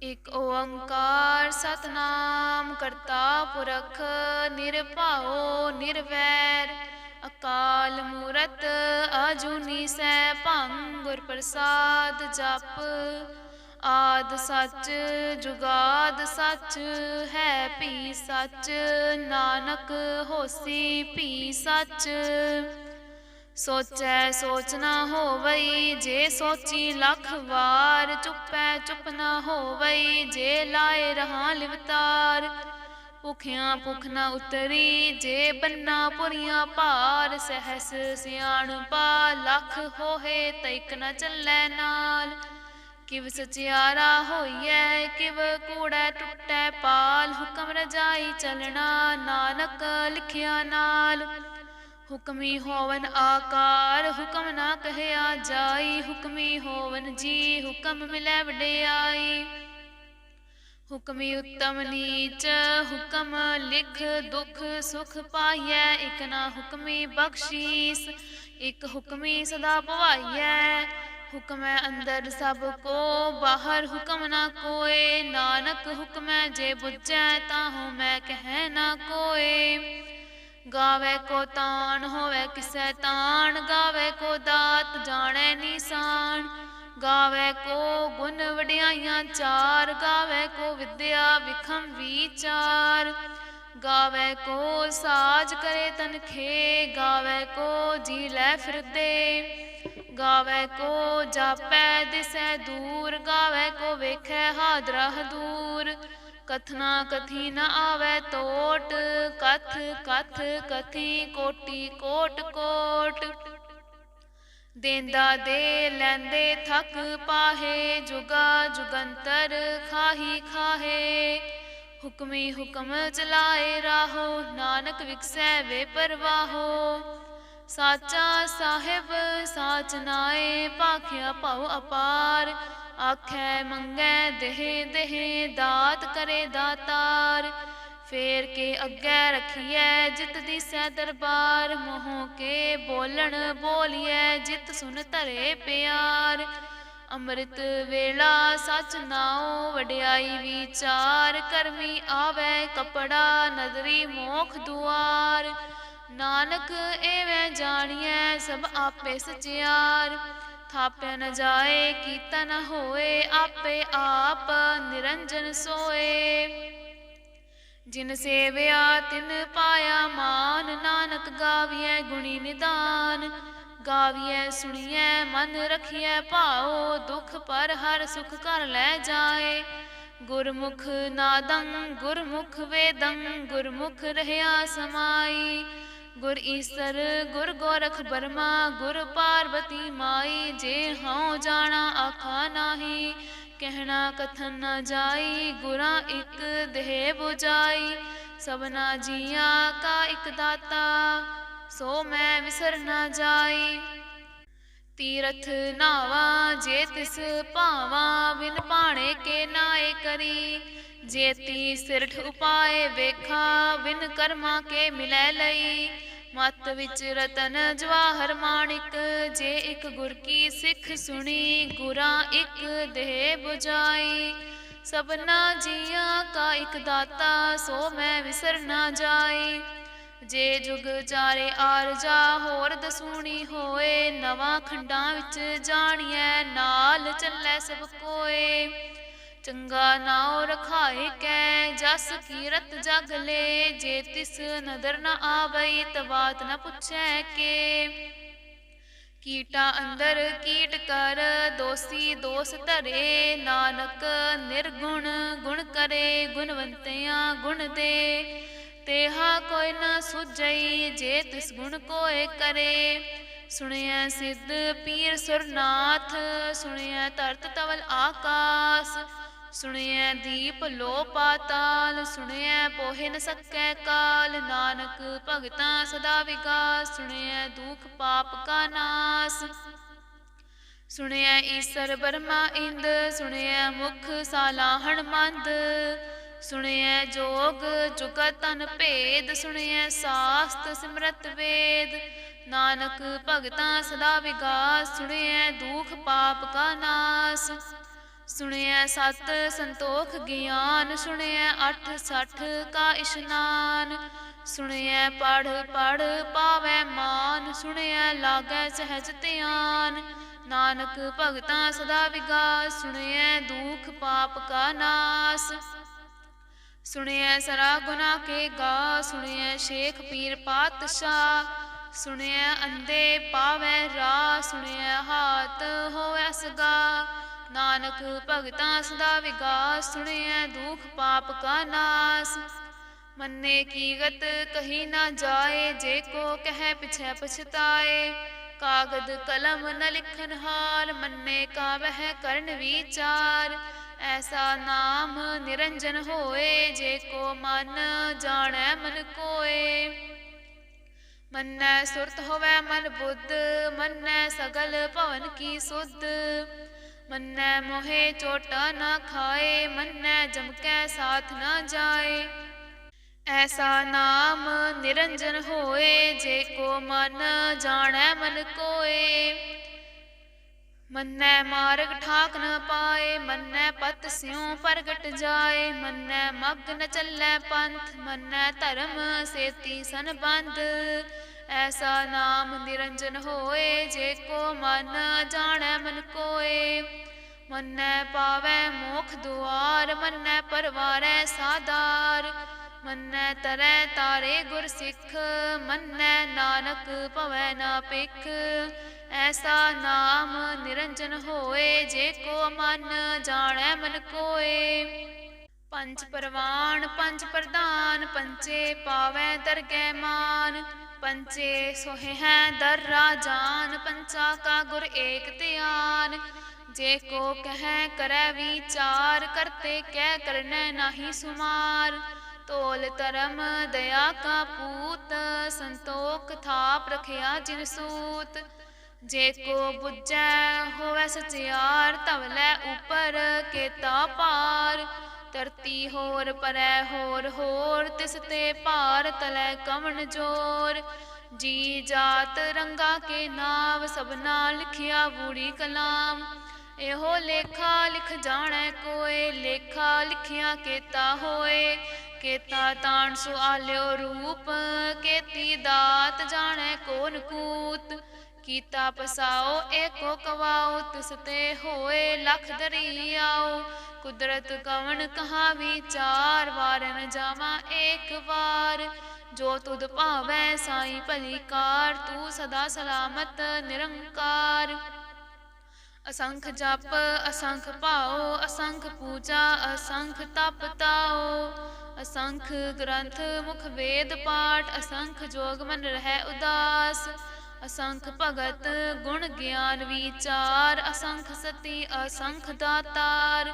ਇਕ ਓੰਕਾਰ ਸਤਨਾਮ ਕਰਤਾ ਪੁਰਖ ਨਿਰਭਉ ਨਿਰਵੈਰ ਅਕਾਲ ਮੂਰਤ ਅਜੂਨੀ ਸੈਭੰ ਗੁਰ ਪ੍ਰਸਾਦ ਜਪ। ਆਦਿ ਸੱਚ ਜੁਗਾਦ ਸੱਚ ਹੈ ਭੀ ਸੱਚ ਨਾਨਕ ਹੋਸੀ ਭੀ ਸੱਚ। ਸੋਚੈ ਸੋਚ ਨਾ ਹੋਵਈ ਜੇ ਸੋਚੀ ਲੱਖ ਵਾਰ। ਚੁੱਪੈ ਚੁੱਪ ਨਾ ਹੋਵਈ ਜੇ ਲਾਏ ਰਹਾ ਲਿਵਤਾਰ। ਭੁਖਿਆਂ ਭੁਖ ਨਾ ਉਤਰੀ ਜੇ ਬੰਨਾ ਪੁਰੀਆਂ ਭਾਰ। ਸਹਿਸ ਸਿਆਣਪਾ ਲੱਖ ਹੋਏ ਤੈਕ ਨ ਚੱਲੈ ਨਾਲ। ਕਿਵ ਸਚਿਆਰਾ ਹੋਈਐ ਕਿਵ ਕੂੜੈ ਟੁੱਟੈ ਪਾਲ। ਹੁਕਮ ਰਜਾਈ ਚਲਣਾ ਨਾਨਕ ਲਿਖਿਆ ਨਾਲ। ਹੁਕਮੀ ਹੋਵਨ ਆਕਾਰ ਹੁਕਮ ਨਾ ਕਹਿਆ ਜਾਈ। ਹੁਕਮੀ ਹੋਵਨ ਜੀ ਹੁਕਮ ਮਿਲੈ ਵਡਿਆਈ। ਹੁਕਮੀ ਉੱਤਮ ਨੀਚ ਹੁਕਮ ਲਿਖ ਦੁਖ ਸੁਖ ਪਾਈਐ। ਇਕ ਨਾ ਹੁਕਮੀ ਬਖਸ਼ੀਸ ਇਕ ਹੁਕਮੀ ਸਦਾ ਭਵਾਈਐ। ਹੁਕਮੈ ਅੰਦਰ ਸਭ ਕੋ ਬਾਹਰ ਹੁਕਮ ਨਾ ਕੋਇ। ਨਾਨਕ ਹੁਕਮੈ ਜੇ ਬੁਝੈ ਤਾਹੂ ਮੈਂ ਕਹਿ ਨਾ ਕੋਇ। ਗਾਵੇ ਕੋ ਤਾਣ ਹੋਵੇ ਕਿਸੈ ਤਾਣ। ਗਾਵੇ ਕੋ ਦਾਤ ਜਾਣੈ ਨੀਸਾਨ। ਗਾਵੇ ਕੋ ਗੁਣ ਵਡਿਆਈਆਂ ਚਾਰ। ਗਾਵੇ ਕੋ ਵਿਦਿਆ ਵਿਖਮ ਵੀਚਾਰ। ਗਾਵੇ ਕੋ ਸਾਜ ਕਰੇ ਤਨਖੇ। ਗਾਵੇ ਕੋ ਜੀ ਲੈ ਫਿਰਦੇ। ਗਾਵੇ ਕੋ ਜਾਪੈ ਦਿਸੈ ਦੂਰ। ਗਾਵੇ ਕੋ ਵੇਖੈ ਹਾਦਰਾ ਹਦੂਰ। ਕਥਨਾ ਕਥੀ ਨ ਆਵੈ ਤੋਟ। ਕਥ ਕਥ ਕਥੀ ਕੋਟੀ ਕੋਟ ਕੋਟ। ਦੇਂਦਾ ਦੇ ਲੈਂਦੇ ਥਕ ਪਾਹੇ। ਜੁਗਾ ਜੁਗੰਤਰ ਖਾਹੀ ਖਾਹੇ। ਹੁਕਮੀ ਹੁਕਮ ਚਲਾਏ ਰਾਹੋ ਨਾਨਕ ਵਿਗਸੈ ਵੇ ਪਰਵਾਹੋ। ਸਾਚਾ ਸਾਹਿਬ ਸਾਚ ਨਾਏ ਭਾਖਿਆ ਭਉ ਅਪਾਰ। ਆਖੈ ਮੰਗੈ ਦੇਹ ਦੇਹ ਦਾਤ ਕਰੇ ਦਾਤਾਰ। ਫੇਰ ਕੇ ਅੱਗੇ ਰਖੀਐ ਜਿਤ ਦਿਸੈ ਦਰਬਾਰ। ਮੋਹ ਕੇ ਬੋਲਣ ਬੋਲੀਐ ਜਿਤ ਸੁਨ ਧਰੇ ਪਿਆਰ। ਅੰਮ੍ਰਿਤ ਵੇਲਾ ਸਚ ਨਾਉ ਵਡਿਆਈ ਵਿਚਾਰ। ਕਰਮੀ ਆਵੈ ਕਪੜਾ ਨਦਰੀ ਮੋਖ ਦੁਆਰ। ਨਾਨਕ ਏਵੇਂ ਜਾਣੀਐ ਸਭ ਆਪੇ ਸਚਿਆਰ। ਥਾਪਿਆ ਨ ਜਾਏ ਕੀਤਾ ਨ ਹੋਏ ਆਪੇ ਆਪ ਨਿਰੰਜਨ ਸੋਏ। ਜਿਨ ਸੇਵਿਆ ਤਿਨ ਪਾਇਆ ਮਾਨ। ਨਾਨਕ ਗਾਵੀਐ ਗੁਣੀ ਨਿਦਾਨ। ਗਾਵੀਐ ਸੁਣੀਐ ਮਨ ਰਖੀਐ ਭਾਉ। ਦੁਖ ਪਰ ਹਰ ਸੁਖ ਘਰ ਲੈ ਜਾਏ। ਗੁਰਮੁਖ ਨਾਦੰ ਗੁਰਮੁਖ ਵੇਦੰ ਗੁਰਮੁਖ ਰਹਿਆ ਸਮਾਈ। ਗੁਰ ਈਸਰ ਗੁਰ ਗੋਰਖ ਬਰਮਾ ਗੁਰ ਪਾਰਬਤੀ ਮਾਈ। ਜੇ ਹਉ ਜਾਣਾ ਆਖਾ ਨਾਹੀ ਕਹਿਣਾ ਕਥਨ ਨ ਜਾਈ। ਗੁਰਾਂ ਇਕ ਦੇਹ 부ਜਾਈ ਸਭਨਾ ਜੀਆਂ ਕਾ ਇਕ ਦਾਤਾ। ਸੋ ਮੈਂ ਵਿਸਰ ਨ ਜਾਈ। ਤੀਰਥ ਨਾਵਾ ਜੇ ਤਿਸ ਭਾਵਾ। ਬਿਨ ਭਾਣੇ ਕੇ ਨਾਏ ਕਰੀ। ਜੇਤੀ ਸਿਰਠ ਉਪਾਏ ਵੇਖਾ। ਬਿਨ ਕਰਮਾ ਕੇ ਮਿਲੈ ਲਈ। ਮਤ ਵਿੱਚ ਰਤਨ ਜਵਾਹਰ ਮਾਣਿਕ। ਜੇ ਇਕ ਗੁਰ ਕੀ ਸਿੱਖ ਸੁਣੀ। ਗੁਰਾਂ ਇਕ ਦੇਹ 부ਜਾਈ ਸਭਨਾ ਜੀਆਂ ਕਾ ਇਕ ਦਾਤਾ। ਸੋ ਮੈਂ ਵਿਸਰ ਨ ਜਾਈ। ਜੇ ਜੁਗ ਚਾਰੇ ਆਰਜਾ ਹੋਰ ਦਸੂਣੀ ਹੋਏ। ਨਵਾਂ ਖੰਡਾਂ ਵਿੱਚ ਜਾਣੀਐ ਨਾਲ ਚੱਲੈ ਸਭ ਕੋਏ। ਚੰਗਾ ਨਾਉ ਰਖਾਏ ਕੈ ਜਸ ਕੀਰਤ ਜਗ ਲੇ। ਜੇ ਤਿਸ ਨਦਰ ਨ ਆਵਈ ਤਵਾਤ ਨ ਪੁੱਛੈ ਕੇ। ਕੀਟਾਂ ਅੰਦਰ ਕੀਟ ਕਰ ਦੋਸੀ ਦੋਸ ਧਰੇ। ਨਾਨਕ ਨਿਰਗੁਣ ਗੁਣ ਕਰੇ ਗੁਣਵੰਤਿਆਂ ਗੁਣ ਦੇ। ਤੇਹਾ ਕੋਈ ਨ ਸੁਝਈ ਜੇ ਤਿਸ ਗੁਣ ਕੋਇ ਕਰੇ। ਸੁਣਿਐ ਸਿੱਧ ਪੀਰ ਸੁਰਨਾਥ। ਸੁਣਿਐ ਧਰਤ ਤਵਲ ਆਕਾਸ। ਸੁਣਿਐ ਦੀਪ ਲੋ ਪਾਤਾਲ। ਸੁਣਿਐ ਪੋਹਿ ਨ ਸਕੈ ਕਾਲ। ਨਾਨਕ ਭਗਤਾਂ ਸਦਾ ਵਿਗਾਸ। ਸੁਣਿਐ ਦੁਖ ਪਾਪ ਕਾ ਨਾਸ। ਸੁਣਿਐ ਈਸਰ ਬਰਮਾ ਇੰਦ। ਸੁਣਿਐ ਮੁਖ ਸਾਲਾਹਣ ਮੰਦ। ਸੁਣਿਐ ਜੋਗ ਜੁਗਤ ਤਨ ਭੇਦ। ਸੁਣਿਐ ਸਾਸਤ ਸਿਮਰਤ ਵੇਦ। ਨਾਨਕ ਭਗਤਾਂ ਸਦਾ ਵਿਗਾਸ। ਸੁਣਿਐ ਦੁਖ ਪਾਪ ਕਾ ਨਾਸ। सुनिए सत संतोख ज्ञान, सुनिए अठ सठ का इशनान। सुनिए पढ़ पढ़ पावै मान, सुनिए लागै सहज ध्यान। नानक भगतां सदा विगास, सुनिए दुख पाप का नाश। सुनिए सरा गुना के गा, सुनिए शेख पीर पातशाह। सुनिए अंधे पावै राह, सुनिए हाथ होवै असगा। नानक भगतां सदा विगास, सुनिए दुख पाप का नाश। मन्ने की गत कही ना जाए, जे को कह पिछे पछताए। कागद कलम न लिखन हार, मन्ने का वह करन विचार। ऐसा नाम निरंजन होए, जे को मन जाने मन कोए। मन्नै सुरत होवै मन बुद्ध, मन्नै सगल भवन की सुध। मन्नै मोहे चोटा न खाए, मन्नै जमकै साथ न जाए। ऐसा नाम निरंजन होए, जे को मन जाने मन कोए। मन्नै मार्ग ठाक न पाए, मन्नै पत स्यों प्रगट जाए। मन्नै मग न चलै पंथ, मन्नै धर्म सेती संबंध। ऐसा नाम निरंजन होए, जे को मन जाने मन कोए। मन्नै पावै मोख दुआर, मन्नै परवारै साधार। मन्नै तरै तारे गुर सिख, मन्नै नानक भवै ना पिख। ऐसा नाम निरंजन होए, जे को मन जाने मन कोए। पंच परवान पंच प्रधान, पंचे पावै दरगै मान। पंचे सोहे हैं दर राजान, पंचा का गुर एक ध्यान। जे को कह करै विचार, करते कै करनै नाही सुमार। तोल धर्म दया का पूत, संतोख थाप रखिया जिन सूत। जे को बुझै होवै सचियार, तवलै उपर केता पार। धरती होर परै होर होर, तिस ते भार तलै कवन जोर। जी जात रंगा के नाव, सबना लिखिया बूढ़ी कलाम। एहो लेखा लिख जाणै कोय, लेखा लिखिया केता होए। केता ताण सुआल्यो रूप, केती दात जाणै कोन कूत। कीता पसाओ एको कवाओ, तिस ते होए लख दरियाओ। कुदरत कवन कहा विचार, वार न जावा एक बार। जो तुद भावै साई भली कार, तू सदा सलामत निरंकार। असंख जप असंख भाओ, असंख पूजा असंख तप ताओ। असंख ग्रंथ मुख वेद पाठ, असंख जोग मन रहै उदास। असंख भगत गुण ज्ञान विचार, असंख सती असंख दातार।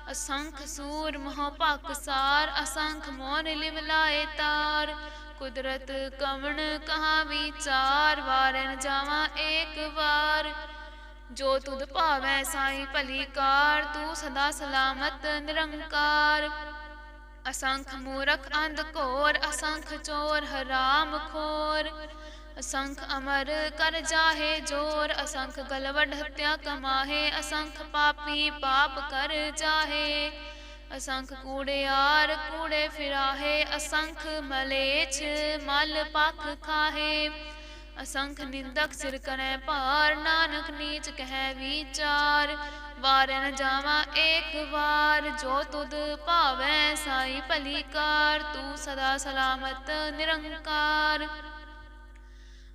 असंख सूर मोह पाकसार, असंख मोन लिव लाए तार। कुदरत कवन कहा विचार, वार न जावा एक बार। जो तुद भावै साई भली कार, तू सदा सलामत निरंकार। असंख मूरख अंध घोर, असंख चोर हराम खोर। असंख अमर कर जाहे जोर, असंख गलवड हत्या कमाहे। असंख पापी पाप कर जाहे, असंख कूड़ियार कूड़े फिराहे। असंख मलेच्छ मल पख खाहे। असंख निंदक सिर करै भार, नानक नीच कह विचार। वार न जावा एक बार, जो तुद भावै साई भली कार। तू सदा सलामत निरंकार।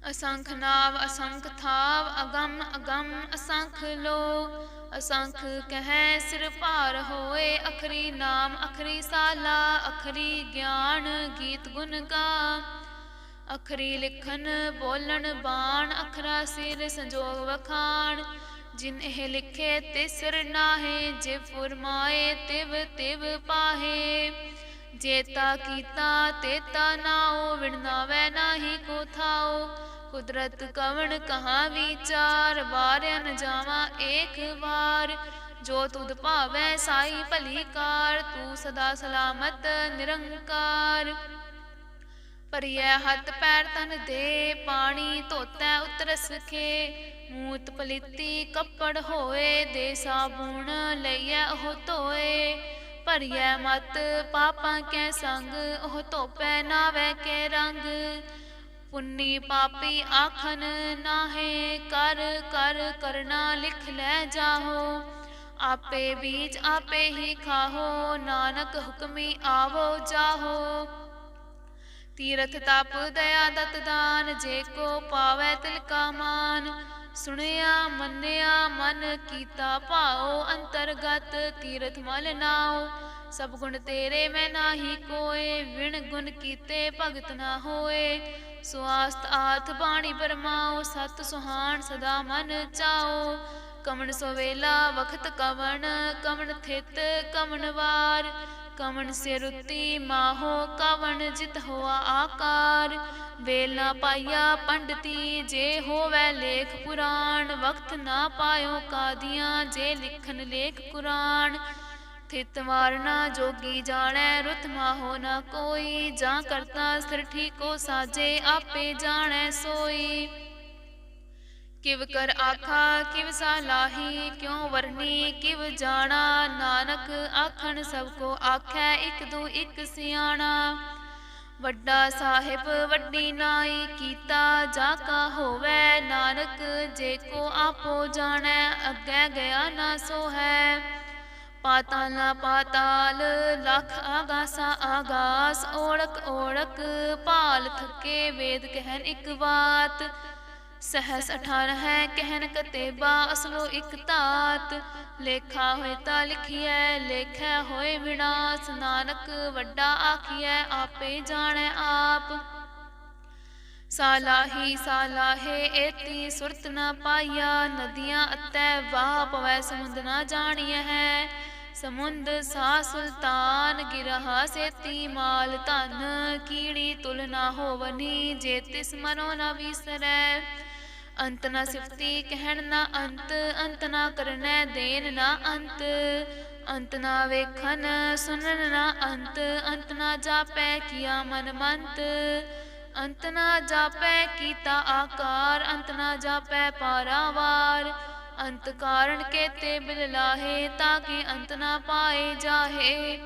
असंख नाव असंख थाव, अगम अगम असंख लो। असंख कहै सिर भार होए, अखरी नाम अखरी साला। अखरी ज्ञान गीत गुण गा, अखरी लिखन बोलन बाण। अखरा सिर संजोग वखाण, जिन एह लिखे तिसर नाहे। जिव फुरमाए तिव तिव पाहे, जेता कीता तेता नाओ। विणनावै नाही को थाओ, कुदरत कवन कहा विचार। वार न जावा एक बार, जो तुद भावै साई भली कार। तू सदा सलामत निरंकार। भरियै हथ पैर तन दे, पानी धोतै उतरस खे। ਮੂਤ ਪਲੀਤੀ ਕੱਪੜ ਹੋਏ, ਦੇ ਸਾਬੂਣ ਲਈਐ ਉਹ ਧੋਏ। ਭਰੀਐ ਮਤ ਪਾਪਾਂ ਕੈ ਸੰਗ, ਉਹ ਧੋਪੈ ਨਾਵੈ ਕੇ ਰੰਗ। ਪੁੰਨੀ ਪਾਪੀ ਆਖਨ ਨਾਹੇ, ਕਰ ਕਰ ਕਰਨਾ ਲਿਖ ਲੈ ਜਾਹੋ। ਆਪੇ ਬੀਜ ਆਪੇ ਹੀ ਖਾਹੋ, ਨਾਨਕ ਹੁਕਮੀ ਆਵੋ ਜਾਹੋ। ਤੀਰਥ ਤਪ ਦਇਆ ਦਤ ਦਾਨ, ਜੇ ਕੋ ਪਾਵੈ ਤਿਲ ਕਾ ਮਾਨ। ਸੁਣਿਆ ਮੰਨਿਆ ਮਨ ਕੀਤਾ ਭਾਉ, ਅੰਤਰਗਤ ਤੀਰਥ ਮਲ ਨਾਉ। ਸਭ ਗੁਣ ਤੇਰੇ ਮੈਂ ਨਾਹੀ ਕੋਏ, ਵਿਣ ਗੁਣ ਕੀਤੇ ਭਗਤ ਨਾ ਹੋਏ। ਸੁਆਸਤ ਆਥ ਬਾਣੀ ਬਰਮਾਓ, ਸਤ ਸੁਹਾਣ ਸਦਾ ਮਨ ਚਾਓ। ਕਵਣ ਸੋਵੇਲਾ ਵਖਤ ਕਵਣ, ਕਵਣ ਥਿਤ ਕਵਣ ਵਾਰ। ਕਵਣ ਸਿਰੁਤੀ ਮਾਹੋ, ਕਵਣ ਜਿਤ ਹੋਆ ਆਕਾਰ। ਵੇਲ ਨਾ ਪਾਈਆ ਪੰਡਤੀ, ਜੇ ਹੋਵੈ ਲੇਖ ਪੁਰਾਣ। ਵਕਤ ਨਾ ਪਾਇਓ ਕਾਦੀਆਂ, ਜੇ ਲਿਖਨ ਲੇਖ ਕੁਰਾਨ। ਥਿਤ ਵਾਰ ਨਾ ਜੋਗੀ ਜਾਣੈ, ਰੁਤ ਮਾਹੋ ਨਾ ਕੋਈ। ਜਾਂ ਕਰਤਾ ਸਿਰ ਠੀਕੋ ਸਾਜੇ, ਆਪੇ ਜਾਣੈ ਸੋਈ। ਕਿਵ ਕਰ ਆਖਾ ਕਿਵ ਸਾਲਾਹੀ, ਕਿਉ ਵਰਨੀ ਕਿਵ ਜਾਣਾ। ਨਾਨਕ ਆਖਣ ਸਭ ਕੋ ਆਖੈ, ਇਕ ਦੂ ਇਕ ਸਿਆਣਾ। ਵੱਡਾ ਸਾਹਿਬ ਵੱਡੀ ਨਾਈ, ਕੀਤਾ ਜਾ ਕਾ ਹੋਵੈ। ਨਾਨਕ ਜੇ ਕੋ ਆਪੋ ਜਾਣੈ, ਅੱਗੇ ਗਿਆ ਨਾ ਸੋ ਹੈ। ਪਾਤਾਲਾ ਪਾਤਾਲ ਲਖ ਆਗਾਸਾ ਆਗਾਸ। ਓੜਕ ਓੜਕ ਭਾਲ ਥਕੇ, ਵੇਦ ਕਹਿਨ ਇਕ ਬਾਤ। ਸਹਸ 18 ਕਹਿਨ ਕਤੇਬਾ, ਅਸਲੋ ਇਕ ਧਾਤ। ਲੇਖਾ ਹੋਏ ਤਾਂ ਲਿਖੀਐ, ਲੇਖੈ ਹੋਏ ਵਿਨਾਸ਼। ਨਾਨਕ ਵੱਡਾ ਆਖੀਐ, ਆਪੇ ਜਾਣੈ ਆਪ। ਸਾਲਾਹੀ ਸਾਲਾਹੇ ਏਤੀ, ਸੁਰਤ ਨਾ ਪਾਈਆ। ਨਦੀਆਂ ਅਤੈ ਵਾਹ ਪਵੈ, ਸਮੁੰਦ ਨਾ ਜਾਣੀਐ ਹੈ। ਸਮੁੰਦ ਸਾ ਸੁਲਤਾਨ, ਗਿਰਹਾ ਸੇਤੀ ਮਾਲ ਧਨ। ਕੀੜੀ ਤੁਲ ਨਾ ਹੋਵਨੀ, ਜੇ ਤਿਸ ਮਨੋ ਨਾ ਵੀਸਰੈ। ਅੰਤ ਨਾ ਸਿਫਤੀ ਕਹਿਣ ਨਾ ਅੰਤ, ਅੰਤ ਨਾ ਕਰਨੈ ਦੇਨ ਨਾ ਅੰਤ। ਅੰਤ ਨਾ ਵੇਖਨ ਸੁਨਨ ਨਾ ਅੰਤ, ਅੰਤ ਨਾ ਜਾਪੈ ਕੀਆ ਮਨ ਮੰਤ। ਅੰਤ ਨਾ ਜਾਪੈ ਕੀਤਾ ਆਕਾਰ, ਅੰਤ ਨਾ ਜਾਪੈ ਪਾਰਾਵਾਰ। ਅੰਤ ਕਾਰਨ ਕੇਤੇ ਬਿਲ ਲਾਹੇ, ਤਾਂ ਕਿ ਅੰਤ ਨਾ ਪਾਏ ਜਾਹੇ।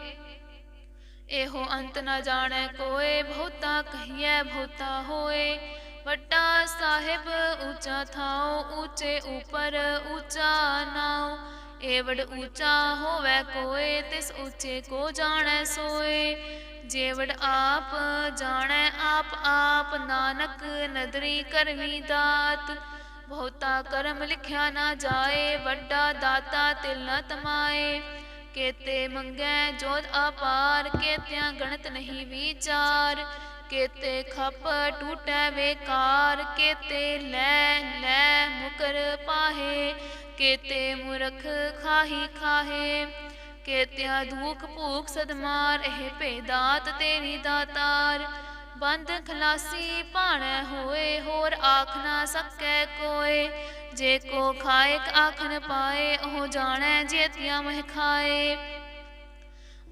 ਇਹੋ ਅੰਤ ਨਾ ਜਾਣੈ ਕੋਏ, ਬਹੁਤਾ ਕਹੀਐ ਬਹੁਤਾ ਹੋਏ। ਵੱਡਾ ਸਾਹਿਬ ਊਚਾ ਥਾਉ, ਊਚੇ ਉਪਰ ਊਚਾ ਨਾਉ। ਏਵੜ ਊਚਾ ਹੋਵੈ ਕੋਏ, ਤਿਸ ਊਚੇ ਕੋ ਜਾਣੈ ਸੋਏ। ਜੇਵੜ ਆਪ ਜਾਣੈ ਆਪ ਆਪ, ਨਾਨਕ ਨਦਰੀ ਕਰਮੀ ਦਾਤ। ਬਹੁਤਾ ਕਰਮ ਲਿਖਿਆ ਨਾ ਜਾਏ, ਵੱਡਾ ਦਾਤਾ ਤਿਲ ਨ ਤਮਾਏ। ਕੇਤੇ ਮੰਗੈ ਜੋਤ ਅਪਾਰ, ਕੇਤਿਆਂ ਗਣਤ ਨਹੀਂ ਵਿਚਾਰ। ਕੇਤੇ ਖਪ ਟੂਟੈ ਵੇਕਾਰ, ਕੇਤੇ ਲੈ ਲੈ ਮੁਕਰ ਪਾਹੇ। ਕੇਤੇ ਮੁਰਖ ਖਾਹੀ ਖਾਹੇ, ਕੇਤਿਆਂ ਦੁਖ ਭੂਖ ਸਦਮਾਰ। ਇਹ ਭੇਦਾਤ ਤੇਰੀ ਦਾਤਾਰ, ਬੰਦ ਖਲਾਸੀ ਭਾਣੈ ਹੋਏ। ਹੋਰ ਆਖ ਨਾ ਸਕੈ ਕੋਏ, ਜੇ ਕੋ ਖਾਇਕ ਆਖਨ ਪਾਏ। ਉਹ ਜਾਣੈ ਜੇਤੀਆਂ ਮਹਿ ਖਾਏ।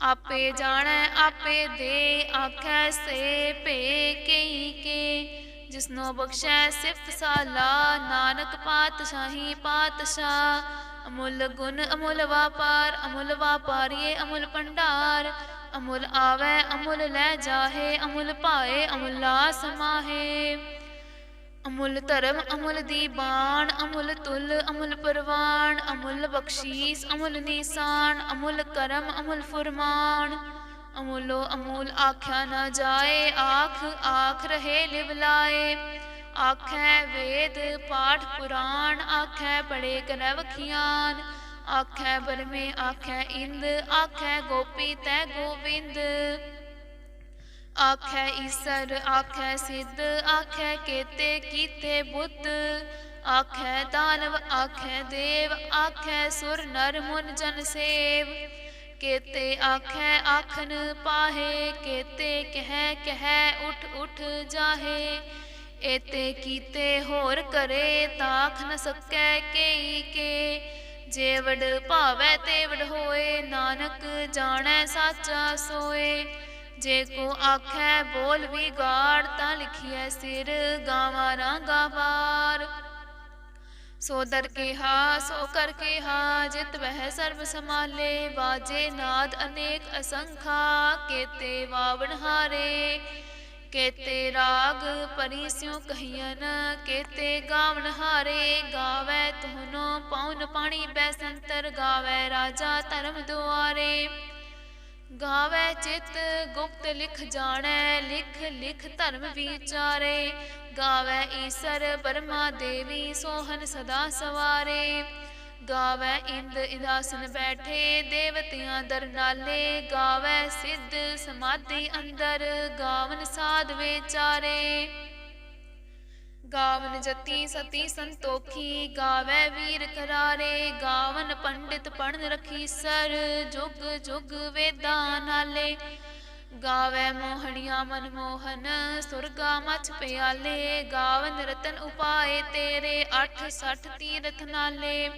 ਆਪੇ ਜਾਣੈ ਆਪੇ ਦੇ, ਆਖੈ ਸੇ ਭੇ ਕਈ ਕੇ। ਜਿਸਨੋ ਬਖਸ਼ੈ ਸਿਫਤ ਸਾਲਾ, ਨਾਨਕ ਪਾਤਸ਼ਾਹੀ ਪਾਤਸ਼ਾਹ। ਅਮੁੱਲ ਗੁਣ ਅਮੁੱਲ ਵਾਪਾਰ, ਅਮੁੱਲ ਵਾਪਾਰੀਏ ਅਮੁੱਲ ਭੰਡਾਰ। ਅਮੁੱਲ ਆਵੈ ਅਮੁੱਲ ਲੈ ਜਾਹੇ, ਅਮੁੱਲ ਭਾਏ ਅਮੁੱਲਾ ਸਮਾਹੇ। ਅਮੁੱਲ ਧਰਮ ਅਮੁੱਲ ਦੀਬਾਨ, ਅਮੁੱਲ ਤੁਲ ਅਮੁੱਲ ਪਰਵਾਨ। ਅਮੁੱਲ ਬਖਸ਼ੀਸ ਅਮੁੱਲ ਨੀਸਾਨ, ਅਮੁੱਲ ਕਰਮ ਅਮੁੱਲ ਫੁਰਮਾਨ। ਅਮੁੱਲੋ ਅਮੂਲ ਆਖਿਆ ਨਾ ਜਾਏ, ਆਖ ਆਖ ਰਹੇ ਲਿਵ ਲਾਏ। ਆਖੈ ਵੇਦ ਪਾਠ ਪੁਰਾਣ, ਆਖੈ ਪੜੇ ਕਰੈ ਵਖਿਆਨ। ਆਖੈ ਬਰਮੇ ਆਖੈ ਇੰਦ, ਆਖੈ ਗੋਪੀ ਤੈ ਗੋਵਿੰਦ। ਆਖੈ ਈਸਰ ਆਖੈ ਸਿੱਧ, ਆਖੈ ਕੇਤੇ ਕੀਤੇ ਬੁੱਧ। ਆਖੈ ਦਾਨਵ ਆਖੈ ਦੇਵ, ਆਖੈ ਸੁਰ ਨਰ ਮੁਨ ਜਨ ਸੇਵ। ਕੇਤੇ ਆਖੈ ਆਖਨ ਪਾਹੇ, ਕੇਤੇ ਕਹਿ ਕਹਿ ਉਠ ਉਠ ਜਾਹੇ। ਏਤੇ ਕੀਤੇ ਹੋਰ ਕਰੇ, ਤਾਖ ਨ ਸਕੈ ਕੇਈ ਕੇ। ਜੇਵੜ ਭਾਵੈ ਤੇਵੜ ਹੋਏ, ਨਾਨਕ ਜਾਣੈ ਸਾਚਾ ਸੋਏ। ਜੇ ਕੋ ਆਖੈ ਬੋਲ ਵਿਗਾੜ, ਤਾਂ ਲਿਖੀਐ ਸਿਰ ਗਾਵਾਂ ਰਾਂਗਾ ਵਾਰ। ਸੋ ਦਰ ਕੇਹਾ ਸੋ ਕਰ ਕੇਹਾ, ਜਿਤ ਬਹਿ ਸਰਬ ਸਮਾਲੇ। ਬਾਜੇ ਨਾਦ ਅਨੇਕ ਅਸੰਖਾ, ਕੇਤੇ ਵਾਵਣ ਹਾਰੇ। ਕੇਤੇ ਰਾਗ ਪਰੀ ਸਿਉ ਕਹੀਅਨ, ਕੇਤੇ ਗਾਵਣ ਹਾਰੇ। ਗਾਵੈ ਤੁਹਨੋ ਪਉਨ ਪਾਣੀ ਬੈਸੰਤਰ, ਗਾਵੈ ਰਾਜਾ ਧਰਮ ਦੁਆਰੇ। ਗਾਵੈ ਚਿਤ ਗੁਪਤ ਲਿਖ ਜਾਣੈ, ਲਿਖ ਲਿਖ ਧਰਮ ਵਿਚਾਰੇ। ਗਾਵੈ ਈਸਰ ਬਰਮਾ ਦੇਵੀ, ਸੋਹਨ ਸਦਾ ਸਵਾਰੇ। ਗਾਵੈ ਇੰਦ ਇਦਾਸਨ ਬੈਠੇ, ਦੇਵਤਿਆਂ ਦਰ ਨਾਲੇ। ਗਾਵੈ ਸਿੱਧ ਸਮਾਧੀ ਅੰਦਰ, ਗਾਵਨ ਸਾਧ ਵਿਚਾਰੇ। ਗਾਵਨ ਜਤੀ ਸਤੀ ਸੰਤੋਖੀ, ਗਾਵੈ ਵੀਰ ਕਰਾਰੇ। ਗਾਵਨ ਪੰਡਿਤ ਪੜ੍ਹਨ ਰਖੀਸਰ, ਜੁਗ ਜੁਗ ਵੇਦਾਂ ਨਾਲੇ। ਗਾਵੈ ਮੋਹਣੀਆਂ ਮਨਮੋਹਨ, ਸੁਰਗਾ ਮਛ ਪਿਆਲੇ। ਗਾਵਨ ਰਤਨ ਉਪਾਏ ਤੇਰੇ, 68 ਤੀਰਥ ਨਾਲੇ।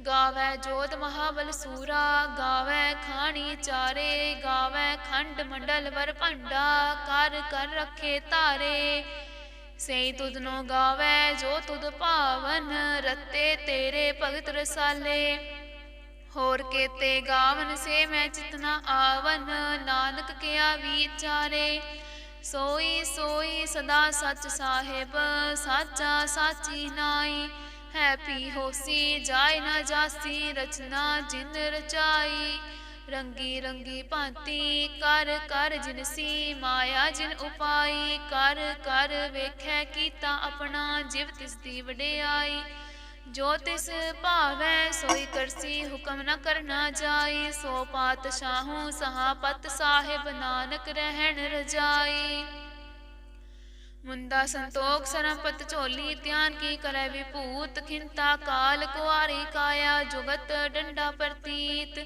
ਗਾਵੈ ਜੋਧ ਮਹਾਬਲ ਸੂਰਾ, ਗਾਵੈ ਖਾਣੀ ਚਾਰੇ। ਗਾਵੈ ਖੰਡ ਮੰਡਲ ਵਰ ਭੰਡਾ, ਕਰ ਕਰ ਰੱਖੇ ਧਾਰੇ। ਸਈ ਤੁਧਨੋ ਗਾਵੈ ਜੋ ਤੁਧ ਭਾਵਨ, ਰਤੇ ਤੇਰੇ ਭਗਤ ਰਸਾਲੇ। ਹੋਰ ਕੇਤੇ ਗਾਵਨ ਸੇ ਮੈਂ ਚਿਤਨਾ ਆਵਨ, ਨਾਨਕ ਕਿਆ ਵਿਚਾਰੇ। ਸੋਈ ਸੋਈ ਸਦਾ ਸੱਚ ਸਾਹਿਬ, ਸਾਚਾ ਸਾਚੀ ਨਾਈ। ਹੈ ਪੀ ਹੋਸੀ ਜਾਇ ਨਾ ਜਾਸੀ, ਰਚਨਾ ਜਿਨ ਰਚਾਈ। ਰੰਗੀ ਰੰਗੀ ਭਾਂਤੀ ਕਰ ਕਰ ਜਿਨਸੀ, ਮਾਇਆ ਜਿਨ ਉਪਾਈ। ਕਰ ਕਰ ਵੇਖੈ ਕੀਤਾ ਆਪਣਾ, ਜਿਵ ਤਿਸ ਦੀ ਵਡਿਆਈ। ਜੋ ਤਿਸ ਭਾਵੈ ਸੋਈ ਕਰਸੀ, ਹੁਕਮ ਨ ਕਰਨਾ ਜਾਈ। ਸੋ ਪਾਤਸ਼ਾਹੂ ਸਹਾਪਤ ਸਾਹਿਬ, ਨਾਨਕ ਰਹਿਣ ਰਜਾਈ। ਮੁੰਦਾ ਸੰਤੋਖ ਸਰਮਪਤ ਝੋਲੀ, ਧਿਆਨ ਕੀ ਕਰੈ ਵਿਭੂਤ। ਖਿੰਤਾ ਕਾਲ ਕੁਆਰੀ ਕਾਇਆ, ਜੁਗਤ ਡੰਡਾ ਪ੍ਰਤੀਤ।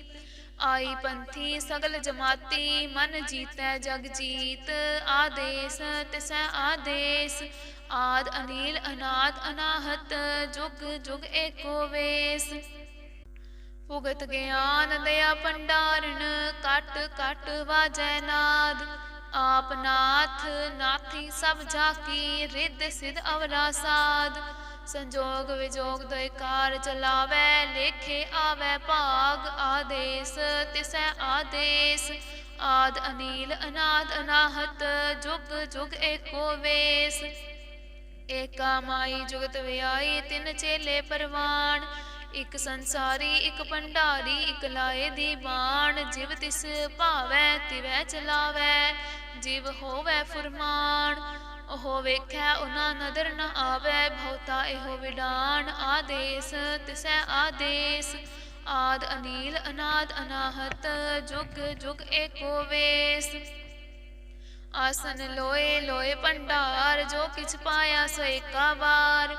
ਆਈ ਪੰਥੀ ਸਗਲ ਜਮਾਤੀ, ਮਨ ਜੀਤੈ ਜਗ ਜੀਤ। ਆਦੇਸ ਤਿਸੈ ਆਦੇਸ, ਆਦ ਅਨੀਲ ਅਨਾਦ ਅਨਾਹਤ। ਜੁਗ ਜੁਗ ਏਕੋ ਵੇਸ। ਭੁਗਤ ਗਿਆਨ ਦਇਆ ਭੰਡਾਰਨ, ਕਟ ਕਟ ਵਾਜੈ ਨਾਦ। ਆਪ ਨਾਥ ਨਾਥੀ ਸਭ ਜਾਕੀ, ਰਿੱਧ ਸਿਧ ਅਵਰਾ ਸਾਧ। ਸੰਜੋਗ ਵਿਜੋਗ ਦੋਇ ਕਾਰ ਚਲਾਵੈ, ਲੇਖੇ ਆਵੈ ਭਾਗ। ਆਦੇਸ ਤਿਸੈ ਆਦੇਸ, ਆਦ ਅਨੀਲ ਅਨਾਦ ਅਨਾਹਤ। ਜੁਗ ਜੁਗ ਏਕੋ ਵੇਸ। ਏਕਾ ਮਾਈ ਜੁਗਤ ਵਿਆਈ, ਤਿੰਨ ਚੇਲੇ ਪਰਵਾਣ। ਇਕ ਸੰਸਾਰੀ ਇਕ ਭੰਡਾਰੀ, ਇਕ ਲਾਏ ਦੀ ਬਾਣ। ਜਿਵ ਤਿਸ ਭਾਵੈ ਤਿਵੈ ਚਲਾਵੈ, ਜਿਵ ਹੋਵੈ ਫੁਰਮਾਨ। ਉਹ ਵੇਖੈ ਉਹਨਾਂ ਨਦਰ ਨ ਆਵੈ, ਬਹੁਤਾ ਇਹੋ ਵਿਡਾਣ। ਆਦੇਸ ਤਿਸੈ ਆਦੇਸ, ਆਦ ਅਨੀਲ ਅਨਾਦ ਅਨਾਹਤ। ਜੁਗ ਜੁਗ ਏਕੋ ਵੇਸ। ਆਸਨ ਲੋਏ ਲੋਏ ਭੰਡਾਰ, ਜੋ ਕਿਛ ਪਾਇਆ ਸੋ ਏਕਾ ਵਾਰ।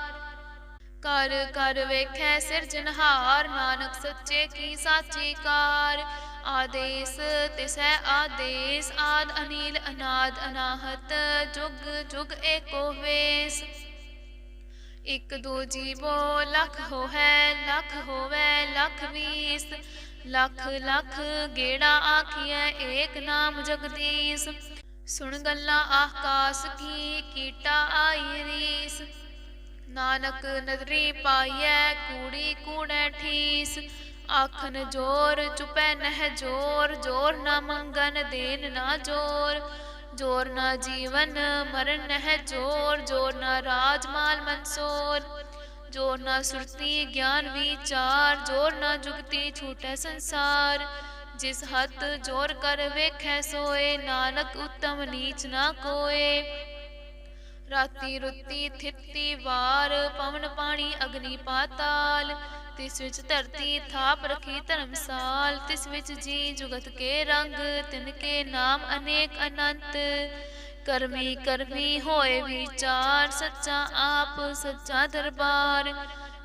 ਕਰ ਕਰ ਵੇਖੈ ਸਿਰਜਨਹਾਰ, ਨਾਨਕ ਸੱਚੇ ਕੀ ਸਾਚੀ ਕਾਰ। ਆਦੇਸ ਤਿਸੈ ਆਦੇਸ, ਆਦ ਅਨੀਲ ਅਨਾਦ ਅਨਾਹਤ। ਜੁਗ ਜੁਗ ਏਕੋ ਵੇਸ। ਇਕ ਦੂ ਜੀਵੋ ਲਖ ਹੋਵੈ, ਲਖ ਹੋਵੈ ਲਖ ਵੀਸ। ਲਖ ਲਖ ਗੇੜਾ ਆਖੀਐ, ਏਕ ਨਾਮ ਜਗਦੀਸ਼। ਸੁਣ ਗੱਲਾਂ ਆਕਾਸ ਕੀ, ਕੀਟਾ ਆਈ ਰੀਸ। ਨਾਨਕ ਨਦਰੀ ਪਾਈਐ, ਕੂੜੀ ਕੂੜੈ ਠੀਸ। ਆਖਨ ਜੋਰ ਚੁਪੈ ਨਹਿ ਜੋਰ, ਜੋਰ ਨਾ ਮੰਗਨ ਦੇਨ ਨਾ ਜੋਰ। ਜੋਰ ਨਾ ਜੀਵਨ ਮਰਨ ਨਹਿ ਜੋਰ, ਜੋਰ ਨਾ ਰਾਜ ਮਾਲ ਮਨਸੋਰ। ਜੋਰ ਨਾ ਸੁਰਤੀ ਗਿਆਨ ਵਿਚਾਰ, ਜੋਰ ਨਾ ਜੁਗਤੀ ਛੂਟੈ ਸੰਸਾਰ। ਜਿਸ ਹੱਥ ਜੋਰ ਕਰ ਵੇਖੈ ਸੋਏ, ਨਾਨਕ ਉੱਤਮ ਨੀਚ ਨਾ ਕੋਏ। ਰਾਤੀ ਰੁੱਤੀ ਥਿਤੀ ਵਾਰ, ਪਵਨ ਪਾਣੀ ਅਗਨੀ ਪਾਤਾਲ। ਤਿਸ ਵਿੱਚ ਧਰਤੀ ਥਾਪ ਰਖੀ ਧਰਮਸਾਲ। ਤਿਸ ਵਿੱਚ ਜੀ ਜੁਗਤ ਕੇ ਰੰਗ, ਤਿਨ ਕੇ ਨਾਮ ਅਨੇਕ ਅਨੰਤ। ਕਰਮੀ ਕਰਮੀ ਹੋਏ ਵਿਚਾਰ, ਸੱਚਾ ਆਪ ਸੱਚਾ ਦਰਬਾਰ।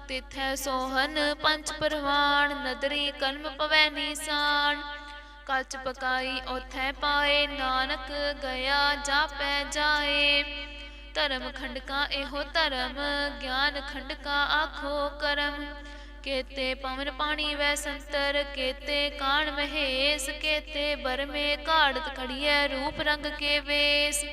ਤਿਥੈ ਸੋਹਨ ਪੰਚ ਪਰਵਾਣ, ਨਦਰੀ ਕਰਮ ਪਵੈ ਨੀਸਾਨ। ਕੱਚ ਪਕਾਈ ਓਥੈ ਪਾਏ, ਨਾਨਕ ਗਿਆ ਜਾਪੈ ਜਾਏ। ਧਰਮ ਖੰਡਕਾ ਇਹੋ ਧਰਮ, ਗਿਆਨ ਖੰਡਕਾ ਆਖੋ ਕਰਮ। ਕੇਤੇ ਪਵਨ ਪਾਣੀ ਵੈ ਸੰਤਰ, ਕੇਤੇ ਕਾਣ ਮਹੇਸ। ਕੇਤੇ ਬਰਮੇ ਘਾੜਤ ਖੜੀਐ, ਰੂਪ ਰੰਗ ਕੇ ਵੇਸ।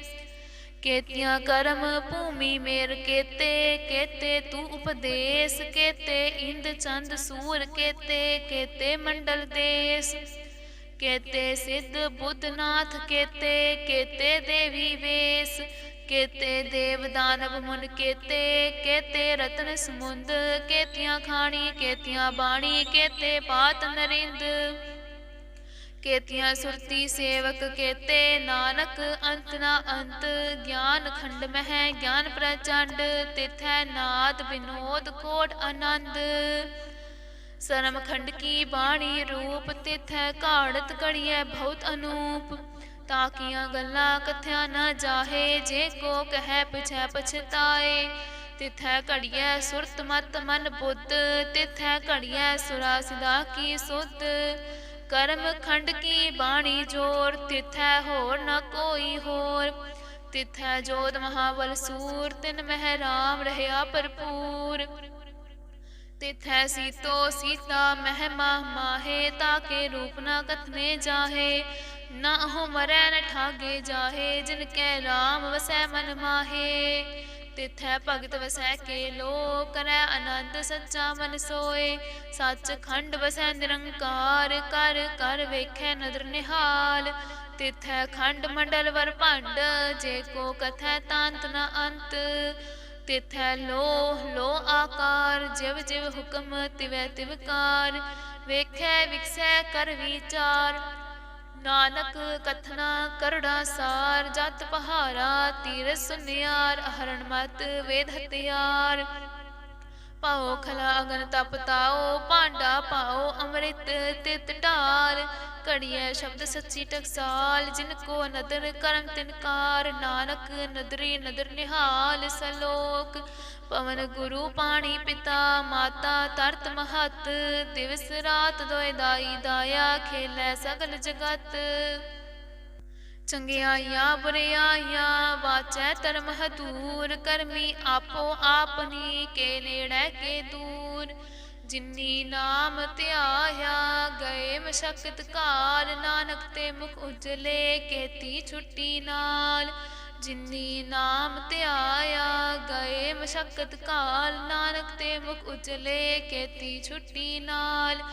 केतियां करम भूमि मेर केते, केते तू उपदेश, केते इंद चंद सूर केते, केते मंडल देश, केते सिद्ध बुद्धनाथ केते, केते देवी वेश, केते देव दानव मुन केते, केते रत्न समुंद, केतियां खाणी केतियां बाणी, केते पात नरिंद, केतियां सुरती सेवक केते, नानक अंत ना अंत, ज्ञान खंड मह ज्ञान प्रचंड, तिथै नाद विनोद कोट आनंद, सरम खंड की बाणी रूप, तिथै घाड़त घड़िए बहुत अनूप, ताकियां गल्लां कथ्या न जाहे, जे को कह पिछै पछताए, तिथै घड़िए सुरत मत मन बुद्ध, तिथै घड़िए सुरा सिदा की सुध, करम खंड की बाणी जोर, तिथै होर न कोई होर, तिथै जोध महाबल सूर, तिन मह राम रहया भरपूर, तिथै सीतो सीता मह माह माहे, ताके रूप न कथने जाहे, ना हो मरै न ठागे जाहे, जिनकै राम वसै मन माहे, तिथै भगत वसै के लो, करै आनंद सच्चा मन सोए, सच खंड वसै निरंकार, कर कर वेखै नदर निहाल, तिथै खंड मंडल वर भंड, जे को कथै तांत न अंत, तिथै लोह लो आकार, जिव जिव हुक्म तिवै तिवकार, वेखै विकसै कर विचार, नानक कथना करड़ा सार, जत पहारा तीर सुनियार, हरण मत वेद हथियार, पाओ खला अगन तप ताओ, भांडा पाओ अमृत तित ढाल, घड़िए शब्द सच्ची टकसाल, जिनको नदर करम तिनकार, नानक नदरी नदर निहाल, सलोक पवन गुरु पाणी पिता, माता तरत महत, दिवस रात दोए दाई दाया, खेलै सगल जगत, चंगियाइयां बुरियाइयां वाचै धर्म हदूर, करमी आपो आपनी के नेड़ै के दूर, जिन्नी नाम ध्याया गए मशक्कत काल, नानक ते मुख उजले केती छुट्टी नाल, जिन्नी नाम ध्याया गए मशक्कत काल, नानक ते मुख उजले केती छुट्टी नाल।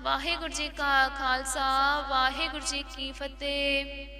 वाहिगुरू जी का खालसा वाहिगुरू जी की फतेह।